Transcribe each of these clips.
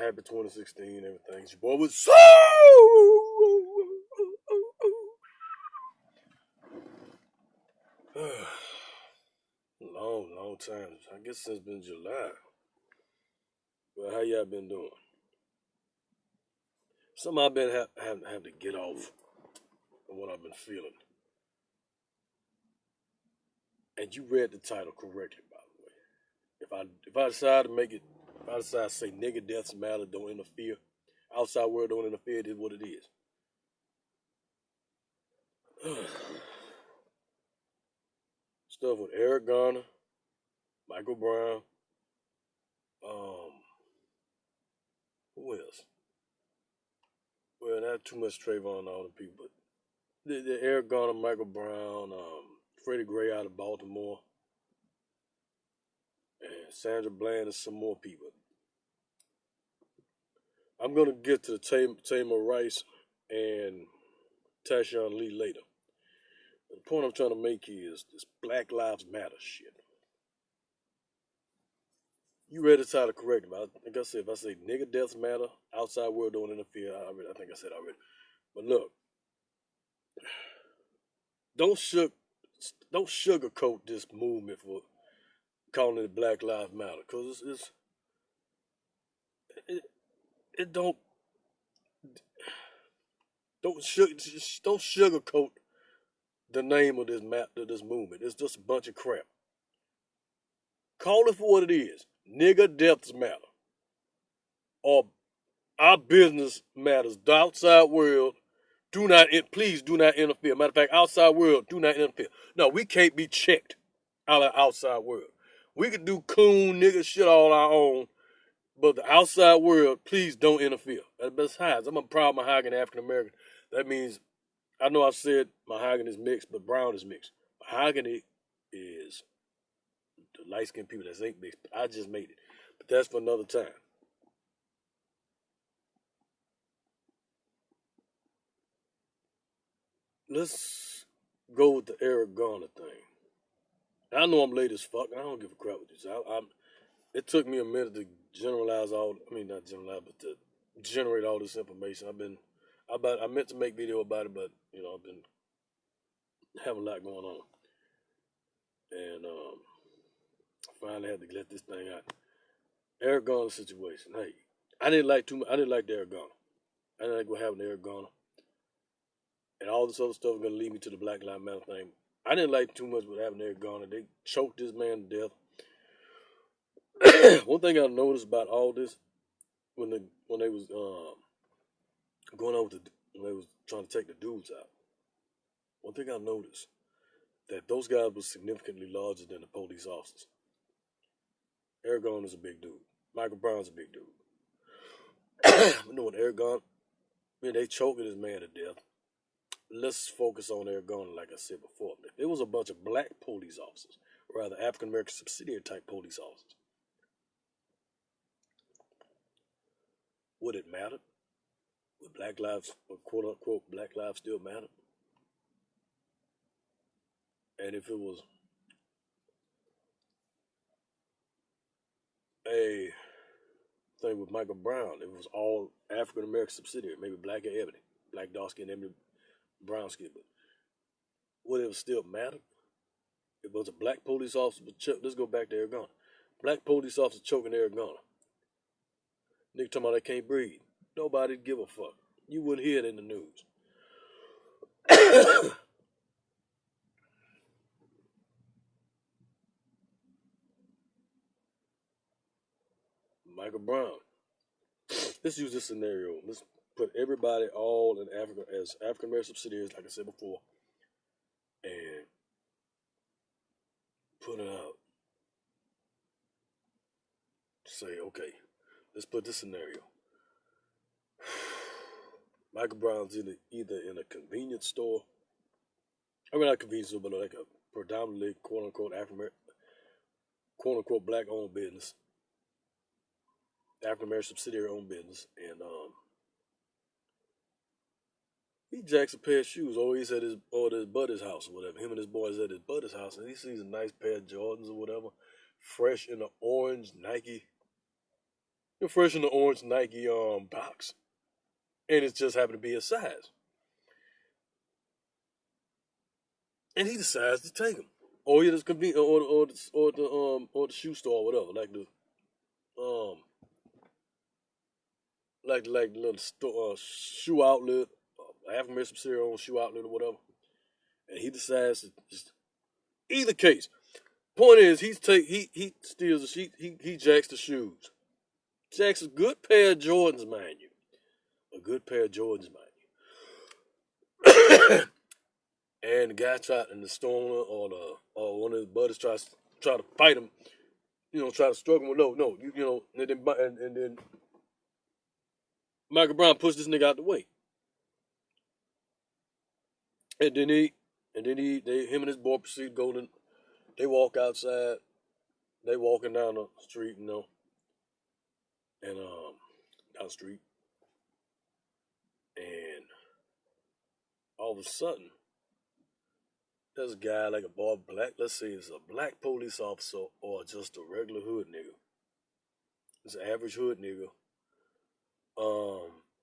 Happy 2016, everything. It's your boy was so long time. I guess since been July. Well, how y'all been doing? Something I've been have to get off of what I've been feeling. And you read the title correctly, by the way. If I decide to make it, if I decide to say nigger deaths matter, don't interfere. Outside world don't interfere. It is what it is. Stuff with Eric Garner, Michael Brown, who else? Well, not too much Trayvon and all the people, but the Eric Garner, Michael Brown, Freddie Gray out of Baltimore, and Sandra Bland and some more people. I'm gonna get to the Tamir Rice and Tashawn Lee later. The point I'm trying to make is this Black Lives Matter shit. You read the title correctly, but like I said, if I say nigger deaths matter, outside world don't interfere, I think I said already. But look, don't sugarcoat this movement for calling it Black Lives Matter, because it don't sugarcoat the name of this movement. It's just a bunch of crap. Call it for what it is. Nigger deaths matter. Or our business matters. The outside world, please do not interfere. Matter of fact, outside world, do not interfere. No, we can't be checked out of the outside world. We can do coon nigger shit all our own, but the outside world, please don't interfere. Besides, I'm a proud Mahogany African American. That means, I know I've said Mahogany is mixed, but brown is mixed. Mahogany is the light-skinned people that ain't mixed. I just made it. But that's for another time. Let's go with the Eric Garner thing. I know I'm late as fuck, and I don't give a crap with you. It took me a minute to not generalize, but to generate all this information. I meant to make video about it, but, I've been having a lot going on. And I finally had to let this thing out. Eric Garner situation. Hey, I didn't like Eric Garner. I didn't like what happened to Eric Garner. And all this other stuff is going to lead me to the Black Lives Matter thing. I didn't like too much what happened to Eric Garner. They choked this man to death. One thing I noticed about all this, when they was going on when they was trying to take the dudes out, one thing I noticed, that those guys were significantly larger than the police officers. Eric Garner's a big dude. Michael Brown's a big dude. You know, when Eric Garner, they choking this man to death. Let's focus on Eric Garner, like I said before. If it was a bunch of black police officers, rather African American subsidiary type police officers, would it matter? Would Black Lives, or quote unquote, Black Lives still matter? And if it was a thing with Michael Brown, it was all African American subsidiary, maybe black and ebony, black dark skin, ebony, brown skin, but would it still matter? If it was a black police officer, let's go back to Eric Garner. Black police officer choking Eric Garner. Nigga talking about they can't breathe. Nobody'd give a fuck. You wouldn't hear it in the news. Michael Brown. Let's use this scenario. Let's put everybody all in Africa as African American subsidiaries, like I said before, and put it out. Say, okay, let's put this scenario. Michael Brown's either in a convenience store, not a convenience store, but like a predominantly quote unquote black owned business, African American subsidiary owned business, and he jacks a pair of shoes, or he's at his buddy's house or whatever. Him and his boys at his buddy's house, and he sees a nice pair of Jordans or whatever, fresh in the orange Nike They're fresh in the orange Nike box, and it just happened to be his size. And he decides to take them, or he just convenient, or the shoe store, or whatever, um like the little store, shoe outlet, African subsidiary owned shoe outlet or whatever. And he decides to just either case. Point is, he steals the he jacks the shoes. Jacks a good pair of Jordans, mind you, a good pair of Jordans, mind you. And the guy tried, and the stoner or one of his buddies try to fight him, try to struggle with no, and then Michael Brown pushed this nigga out the way, and then him and his boy proceed going. They walk outside. They walking down the street, and down the street, and all of a sudden, there's a guy like a boy black. Let's say it's a black police officer or just a regular hood nigga. It's an average hood nigga.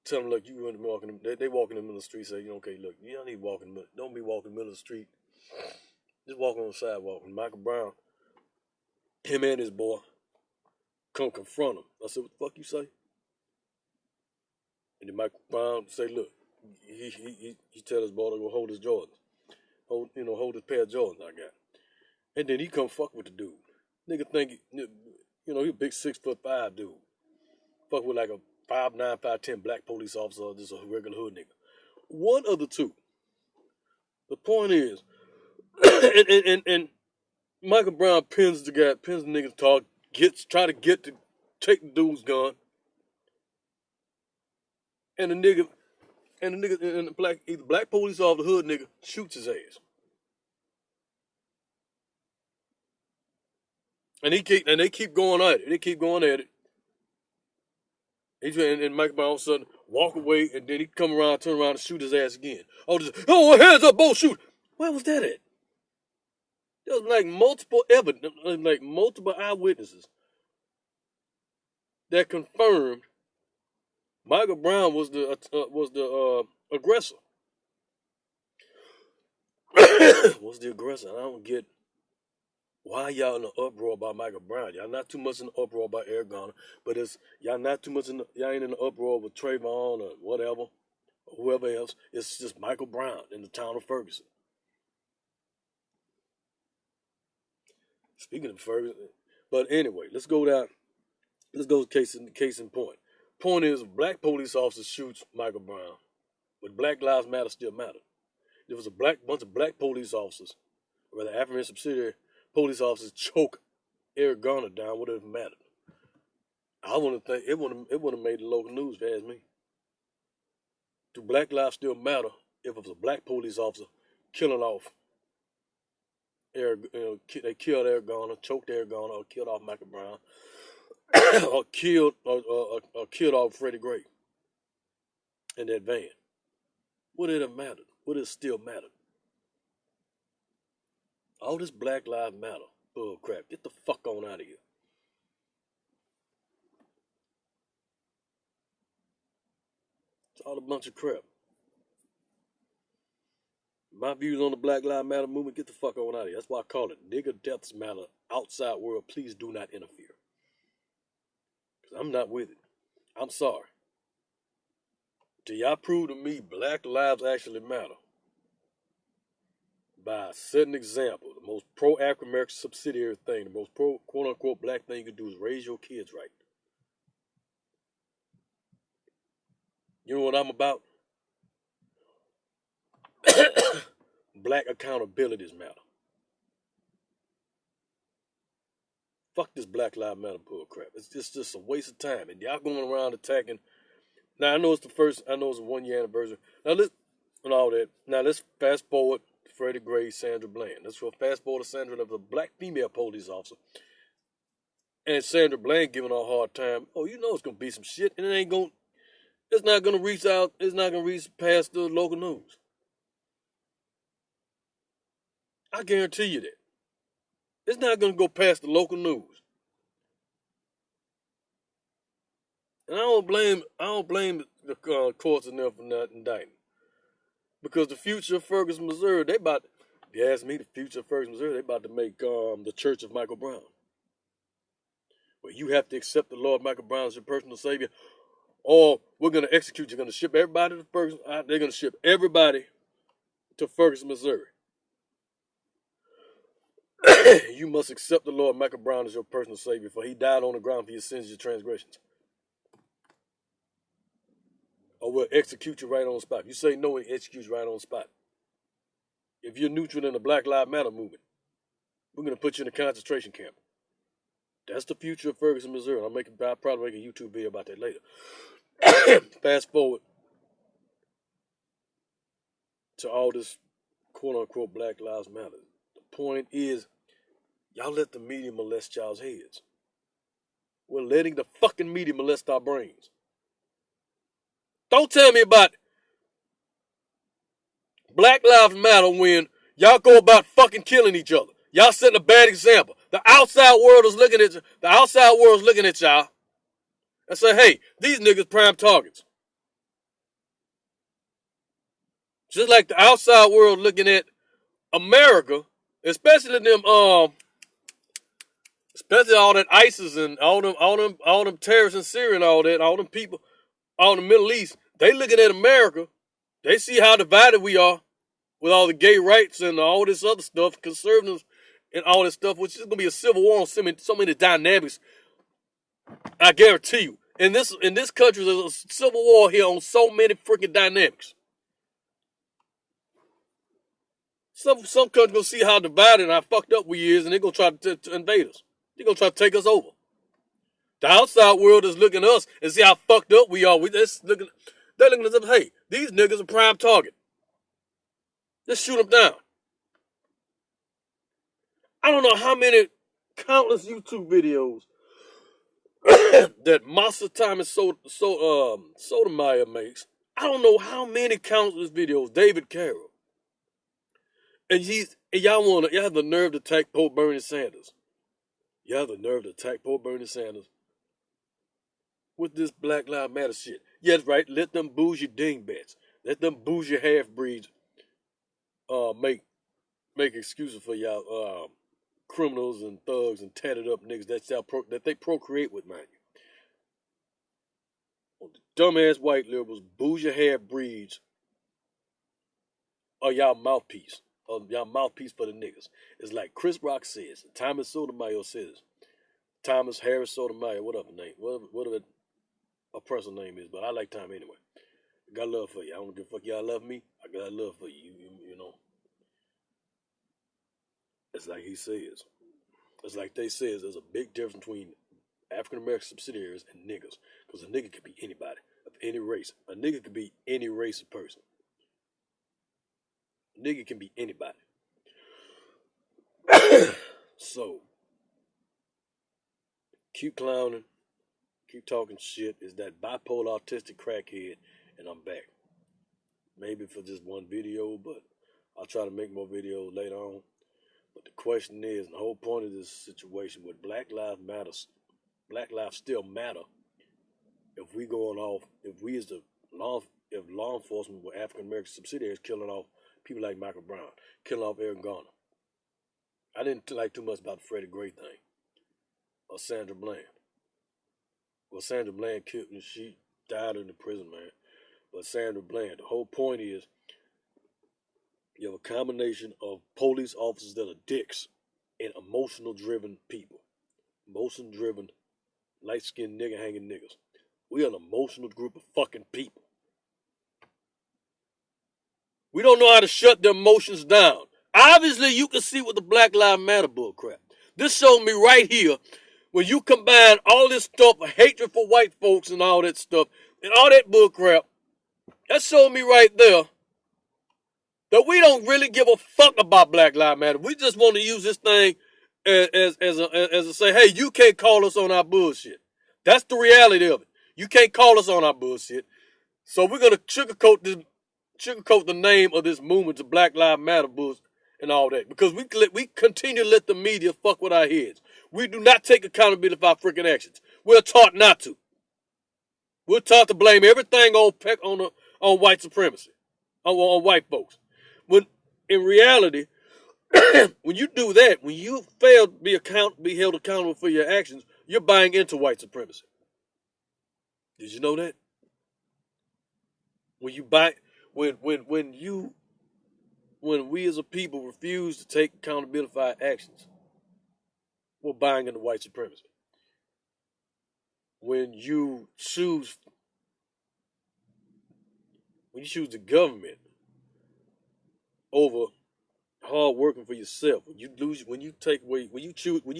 Tell them like you in walking. They walking in the middle of the street. Say, okay, look, you don't need walking. Don't be walking in the middle of the street. Just walk on the sidewalk. And Michael Brown, him and his boy, come confront him. I said, what the fuck you say? And then Michael Brown say, look, he tell his boy to go hold his Jordans. Hold his pair of Jordans I got. And then he come fuck with the dude. Nigga think, he a big 6'5" dude. Fuck with like a 5'9", 5'10" black police officer or just a regular hood nigga. One of the two. The point is, and Michael Brown pins the nigga's talk, try to take the dude's gun. And the black police officer, the hood nigga, shoots his ass. And they keep going at it. And Michael Brown all of a sudden walk away, and then he turn around and shoot his ass again. Hands up, both shoot. Where was that at? There was like multiple evidence, like multiple eyewitnesses that confirmed Michael Brown was the aggressor. Was the aggressor? I don't get why y'all in the uproar about Michael Brown. Y'all not too much in the uproar about Eric Garner, but y'all not too much y'all ain't in the uproar with Trayvon or whatever, or whoever else. It's just Michael Brown in the town of Ferguson. Speaking of Ferguson, but anyway, let's go down. Let's go case in point. Point is, black police officer shoots Michael Brown, but Black Lives Matter still matter. There was a bunch of black police officers, or rather African subsidiary police officers, choke Eric Garner down. Would it have mattered? I want to think it would have made the local news. If you ask me, do Black lives still matter if it was a black police officer killing off Eric? They killed Eric Garner, choked Eric Garner, or killed off Michael Brown, or killed off Freddie Gray in that van. Would it have mattered? Would it still matter? All this Black Lives Matter bull crap. Get the fuck on out of here. It's all a bunch of crap. My views on the Black Lives Matter movement, get the fuck on out of here. That's why I call it nigger deaths matter. Outside world, please do not interfere. Because I'm not with it. I'm sorry. Till y'all prove to me black lives actually matter by setting an example, the most pro-African American subsidiary thing, the most pro quote-unquote black thing you can do is raise your kids right. You know what I'm about? Black accountabilities matter. Fuck this Black Lives Matter bull crap. It's just a waste of time. And y'all going around attacking. Now I know it's a 1 year anniversary. Now let's fast forward to Freddie Gray, Sandra Bland. Let's fast forward to Sandra, of a black female police officer. And Sandra Bland giving her a hard time. Oh, you know it's gonna be some shit, and it's not gonna reach past the local news. I guarantee you that. It's not gonna go past the local news. And I don't blame the courts enough for not indicting. Because the future of Ferguson, Missouri, if you ask me, the future of Ferguson, Missouri, they about to make the Church of Michael Brown. Where you have to accept the Lord Michael Brown as your personal savior, or we're going to execute. You're going to ship everybody to Ferguson. They're going to ship everybody to Ferguson, Missouri. You must accept the Lord Michael Brown as your personal savior, for he died on the ground for your sins and your transgressions. Or we'll execute you right on the spot. If you say no, we'll execute you right on the spot. If you're neutral in the Black Lives Matter movement, we're going to put you in a concentration camp. That's the future of Ferguson, Missouri. I'll probably make a YouTube video about that later. Fast forward to all this quote-unquote Black Lives Matter. The point is, y'all let the media molest y'all's heads. We're letting the fucking media molest our brains. Don't tell me about Black Lives Matter when y'all go about fucking killing each other. Y'all setting a bad example. The outside world is looking at you. The outside world is looking at y'all and say, hey, these niggas prime targets. Just like the outside world looking at America, especially especially all that ISIS and all them terrorists in Syria and all that, all them people, all in the Middle East, they looking at America. They see how divided we are with all the gay rights and all this other stuff, conservatives and all this stuff, which is going to be a civil war on so many dynamics. I guarantee you. In this country, there's a civil war here on so many freaking dynamics. Some countries going to see how divided and how fucked up we is, and they're going to try to invade us. They're going to try to take us over. The outside world is looking at us and see how fucked up we are. They're looking at us, hey, these niggas are prime target. Let's shoot them down. I don't know how many countless YouTube videos that Massa Sotomayor makes. I don't know how many countless videos David Carroll. And y'all have the nerve to attack poor Bernie Sanders. You have the nerve to attack poor Bernie Sanders with this Black Lives Matter shit. Yes, right. Let them bougie dingbats. Let them bougie half-breeds make excuses for y'all criminals and thugs and tatted up niggas that they procreate with, mind you. The dumbass white liberals, bougie half-breeds are y'all mouthpiece. Y'all mouthpiece for the niggas. It's like Chris Rock says, Thomas Sotomayor says, Thomas Harris Sotomayor, whatever a person's name is, but I like Tom anyway. I got love for you. I don't give a fuck y'all love me. I got love for you. You know. It's like he says. It's like they says there's a big difference between African American subsidiaries and niggers. Because a nigga could be anybody of any race. A nigga could be any race of person. A nigga can be anybody. So, keep clowning. Keep talking shit. Is that bipolar autistic crackhead, and I'm back. Maybe for just one video, but I'll try to make more videos later on. But the question is, and the whole point of this situation with Black Lives Matter, Black lives still matter. If we going off, if law enforcement with African American subsidiaries killing off people like Michael Brown, killing off Eric Garner. I didn't like too much about the Freddie Gray thing or Sandra Bland. Well, Sandra Bland killed and she died in the prison, man. But Sandra Bland, the whole point is you have a combination of police officers that are dicks and emotional-driven people. Emotion-driven, light-skinned, nigger-hanging niggas. We are an emotional group of fucking people. We don't know how to shut their emotions down. Obviously, you can see with the Black Lives Matter bull crap. This showed me right here when you combine all this stuff, hatred for white folks and all that stuff, and all that bull crap, that showed me right there that we don't really give a fuck about Black Lives Matter. We just want to use this thing as a say, hey, you can't call us on our bullshit. That's the reality of it. You can't call us on our bullshit. So we're going to sugarcoat the name of this movement to Black Lives Matter bullshit and all that. Because we continue to let the media fuck with our heads. We do not take accountability for our freaking actions. We're taught not to. We're taught to blame everything on white supremacy, on white folks. When in reality, when you do that, when you fail to be held accountable for your actions, you're buying into white supremacy. Did you know that? When you buy, when we as a people refuse to take accountability for our actions, we're buying into white supremacy. When you choose the government over hard working for yourself, when you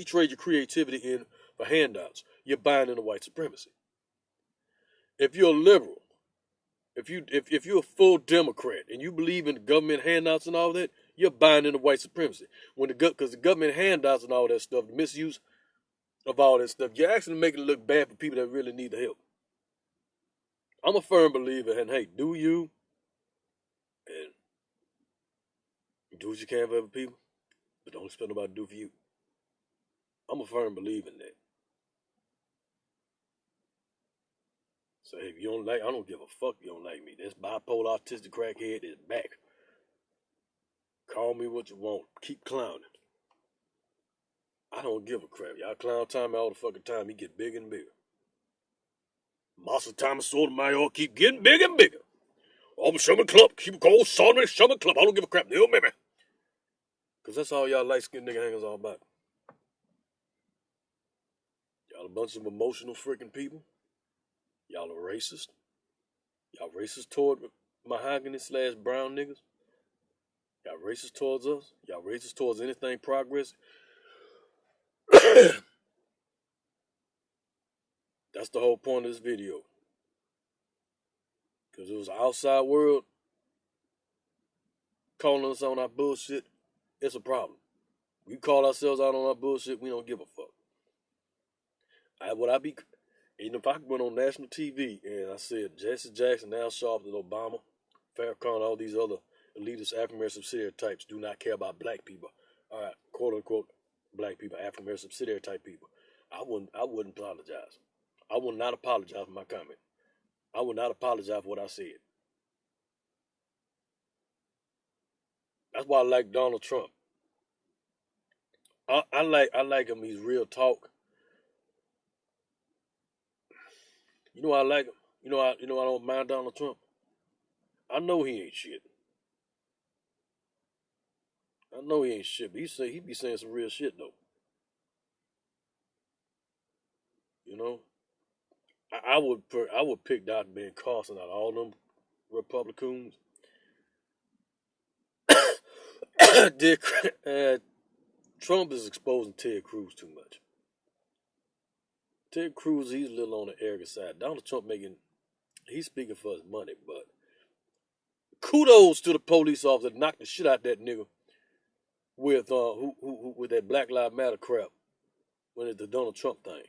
trade your creativity in for handouts, you're buying into white supremacy. If you're a liberal, if you're a full Democrat and you believe in the government handouts and all that, you're buying into white supremacy. Because the government handouts and all that stuff, the misuse of all that stuff, you're actually making it look bad for people that really need the help. I'm a firm believer, and hey, do you and do what you can for other people, but don't expect nobody to do for you. I'm a firm believer in that. So hey, if you don't like, I don't give a fuck if you don't like me. This bipolar autistic crackhead is back. Call me what you want. Keep clowning. I don't give a crap. Y'all clown time all the fucking time. He get bigger and bigger. Massa Thomas Sotomayor keep getting bigger and bigger. I'm Sherman Club. Keep going, Sotomayor Sherman Club. I don't give a crap. No, baby. Because that's all y'all light-skinned nigga hangers all about. Y'all a bunch of emotional freaking people. Y'all are racist. Y'all racist toward mahogany / brown niggas. Y'all racist towards us. Y'all racist towards anything progress. That's the whole point of this video. Because it was the outside world calling us on our bullshit. It's a problem. We call ourselves out on our bullshit, we don't give a fuck. If I went on national TV and I said Jesse Jackson, Al Sharpton, Obama, Farrakhan, all these other elitist African American subsidiary types do not care about black people. All right, quote unquote, black people, African American subsidiary type people. I wouldn't apologize. I would not apologize for my comment. I would not apologize for what I said. That's why I like Donald Trump. I like him. He's real talk. You know why I like him? You know I don't mind Donald Trump. I know he ain't shit. I know he ain't shit, but he be saying some real shit though. You know, I would pick Dr. Ben Carson out of all them Republicans. Trump is exposing Ted Cruz too much. Ted Cruz, he's a little on the arrogant side. Donald Trump he's speaking for his money, but kudos to the police officer that knocked the shit out that nigga with with that Black Lives Matter crap when it's the Donald Trump thing.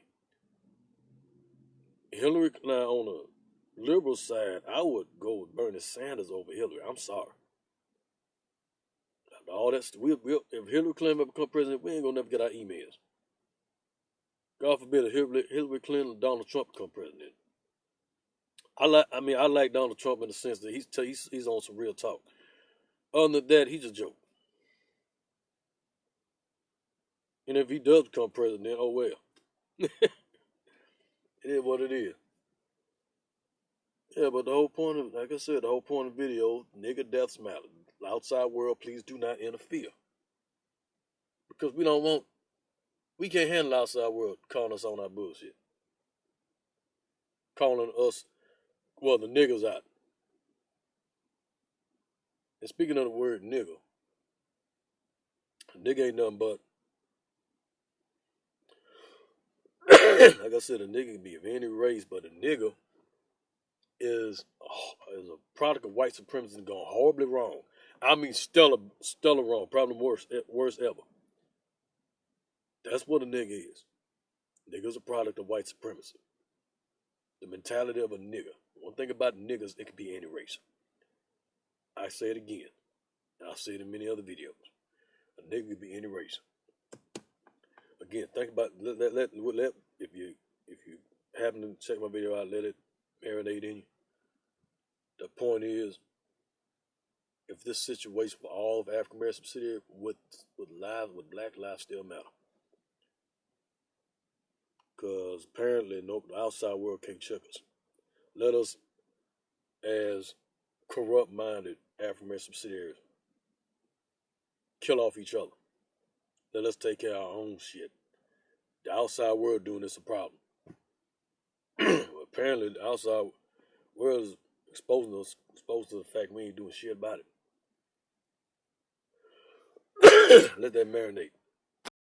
Hillary, now on the liberal side, I would go with Bernie Sanders over Hillary. I'm sorry. After all that, if Hillary Clinton ever become president, we ain't gonna never get our emails. God forbid if Hillary Clinton and Donald Trump become president. I like Donald Trump in the sense that he's on some real talk. Other than that, he's a joke. And if he does become president, oh well. It is what it is. Yeah, but the whole point of, like I said, the whole point of the video, nigger deaths matter. The outside world, please do not interfere. Because we can't handle the outside world calling us on our bullshit. Calling us, the niggers out. And speaking of the word nigger, a nigga ain't nothing but, like I said, a nigga can be of any race, but a nigger is a product of white supremacy and gone horribly wrong. I mean, stellar wrong. Probably worst ever. That's what a nigga is. Nigger's a product of white supremacy. The mentality of a nigger. One thing about niggers, it can be any race. I say it again. And I've said it in many other videos. A nigger can be any race. Again, think about if you happen to check my video out, let it marinate in you. The point is, if this situation for all of African American subsidiaries would black lives still matter. Because apparently the outside world can't check us. Let us, as corrupt-minded African American subsidiaries, kill off each other. Let us take care of our own shit. The outside world doing this a problem. Apparently the outside world is exposing us to the fact we ain't doing shit about it. Let that marinate.